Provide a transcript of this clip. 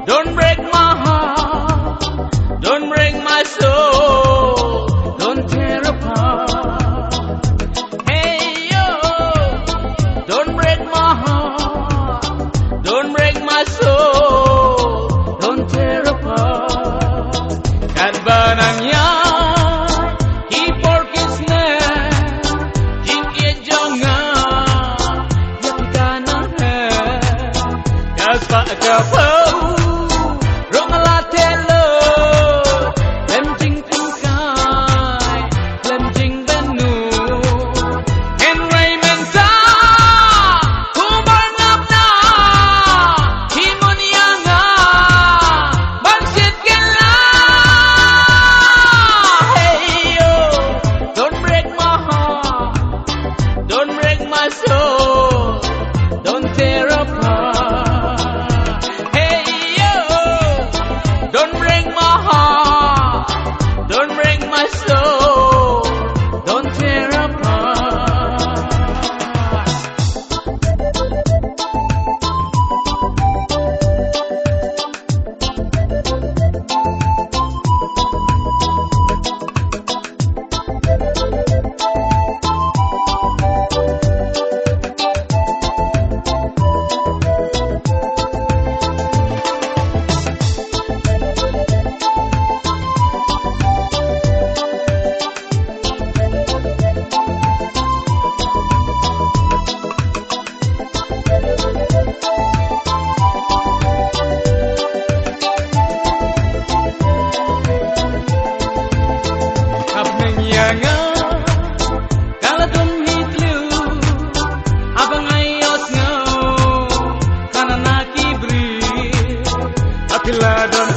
Don't break my heart, don't break my soul, don't tear apart. Hey yo, don't break my heart, don't break my soul, don't tear apart. Kat banangnya Pak kapau rong la telo lem jing ting kai lem jing benu en rai men ta ku bar ngap na himonia nga ban sit ken la hey yo don't break my heart, don't break my soul, don't tear apart. Don't break my heart, don't break my soul, don't tear apart. Kalau dun hitlu abang ayos ngau karena kibri atilah dan